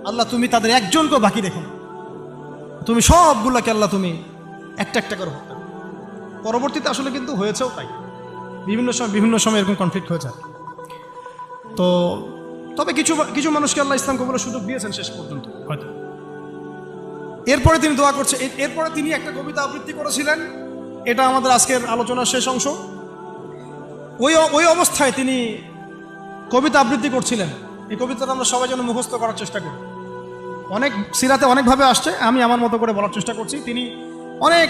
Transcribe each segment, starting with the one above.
আল্লাহ তুমি তাদের একজনকেও বাকি রেখো না, তুমি সবগুলোকে আল্লাহ তুমি একটা একটা করে হত্যা করো। পরবর্তীতে আসলে কিন্তু হয়েছেও তাই, বিভিন্ন সময় এরকম কনফ্লিক্ট হয়েছে। তো তবে কিছু মানুষকে আল্লাহ ইসলাম কবুলের সুযোগ দিয়েছেন শেষ পর্যন্ত হয়তো। এরপরে তিনি দোয়া করছে, এরপরে তিনি একটা কবিতা আবৃত্তি করেছিলেন, এটা আমাদের আজকের আলোচনার শেষ অংশ। ওই অবস্থায় তিনি কবিতা আবৃত্তি করছিলেন। এই কবিতাটা আমরা সবাই যেন মুখস্থ করার চেষ্টা করি। অনেক সিরাতে অনেকভাবে আসছে, আমি আমার মতো করে বলার চেষ্টা করছি। তিনি অনেক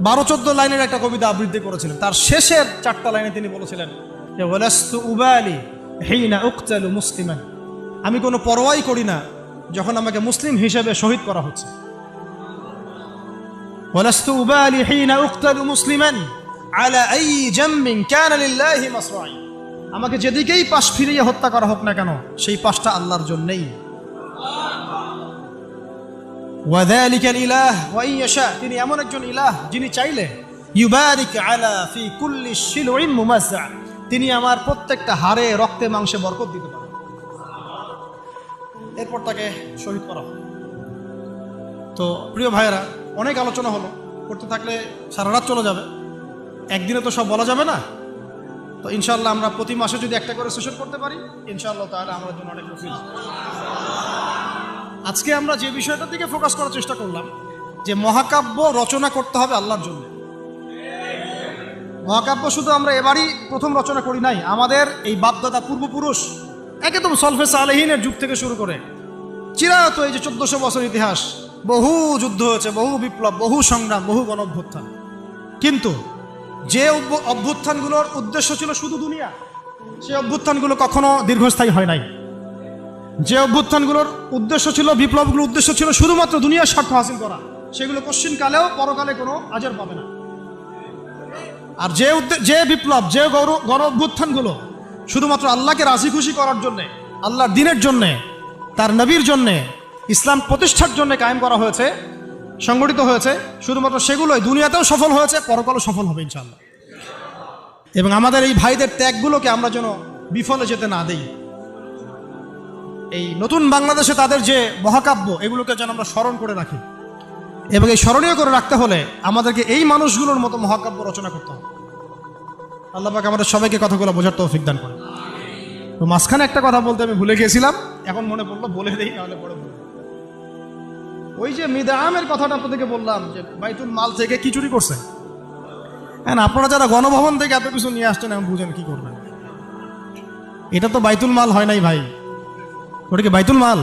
12-14 লাইনের একটা কবিতা আবৃত্তি করেছিলেন। তার শেষের 4টা লাইনে তিনি বলেছিলেন যে ওয়ালাস্তু উবালি হিনা উকতালু মুসলিমান, আমি কোনো পরোয়াই করি না যখন আমাকে মুসলিম হিসেবে শহীদ করা হচ্ছে। ওয়ালাস্তু উবালি হিনা উকতালু মুসলিমান আলা আই জামবিন কানা লিল্লাহি মাসরাই, আমাকে যেদিকেই পাশ ফিরিয়ে হত্যা করা হোক না কেন সেই পাশটা আল্লাহর জন্যই। ওয়াযালিকাল ইলাহ ওয়া ইন ইয়াশা, তিনি এমন একজন ইলাহ যিনি চাইলে ইউবারিক আলা ফি কুল্লি শিলউইন মুমাজ্জা, তিনি আমার প্রত্যেকটা হাড়ে রক্তে মাংসে বরকত দিতে পারেন। এরপর তাকে শহীদ করা হয়। তো প্রিয় ভাইয়েরা, অনেক আলোচনা হলো, করতে থাকলে সারা রাত চলে যাবে, একদিনে তো সব বলা যাবে না। তো ইনশাআল্লাহ আমরা প্রতি মাসে যদি একটা করে সেশন করতে পারি ইনশাআল্লাহ তাহলে আমাদের জন্য অনেক মুফিদ। আজকে আমরা যে বিষয়টার দিকে ফোকাস করার চেষ্টা করলাম যে মহাকাব্য রচনা করতে হবে আল্লাহর জন্য। মহাকাব্য শুধু আমরা এবারই প্রথম রচনা করি নাই, আমাদের এই বাপদাদা পূর্বপুরুষ একদম সলফে সালেহিনের যুগ থেকে শুরু করে চিরায়ত এই যে 1400 বছর ইতিহাস, বহু যুদ্ধ হয়েছে, বহু বিপ্লব, বহু সংগ্রাম, বহু গণ অভ্যুত্থান। কিন্তু যে অভ্যুত্থানগুলোর উদ্দেশ্য ছিল শুধু দুনিয়া, সেই অভ্যুত্থানগুলো কখনো দীর্ঘস্থায়ী হয় নাই। যে অভ্যুত্থানগুলোর উদ্দেশ্য ছিল, বিপ্লবগুলোর উদ্দেশ্য ছিল শুধুমাত্র দুনিয়ার স্বার্থ হাসিল করা, সেগুলো পশ্চিমকালেও পরকালে কোনো আজর পাবে না। আর যে বিপ্লব, যে গণ অভ্যুত্থানগুলো শুধুমাত্র আল্লাহকে রাজি খুশি করার জন্যে, আল্লাহর দিনের জন্যে, তার নবীর জন্যে, ইসলাম প্রতিষ্ঠার জন্য কায়েম করা হয়েছে, সংগঠিত হয়েছে, শুধুমাত্র সেগুলোই দুনিয়াতেও সফল হয়েছে, পরকালও সফল হবে ইনশাআল্লাহ। এবং আমাদের এই ভাইদের ত্যাগগুলোকে আমরা যেন বিফলে যেতে না দেই। এই নতুন বাংলাদেশে তাদের যে মহাকাব্য, এগুলোকে যেন আমরা স্মরণ করে রাখি। এবং এই স্মরণীয় করে রাখতে হলে আমাদেরকে এই মানুষগুলোর মতো মহাকাব্য রচনা করতে হবে। আল্লাহ পাক আমাদের সবাইকে কথাগুলো বোঝার তৌফিক দান করে। তো মাঝখানে একটা কথা বলতে আমি ভুলে গিয়েছিলাম, এখন মনে পড়লো, বলে দেই, নাহলে পরে বলবো। ওই যে মিদআমের কথাটা আপনাদেরকে বললাম যে বাইতুল মাল থেকে কি চুরি করছে। হ্যাঁ, আপনারা যারা গণভবন থেকে এত কিছু নিয়ে আসছেন এখন বুঝেন কি করবেন। এটা তো বাইতুল মাল হয় নাই ভাই, ওটা কি বাইতুল মাল?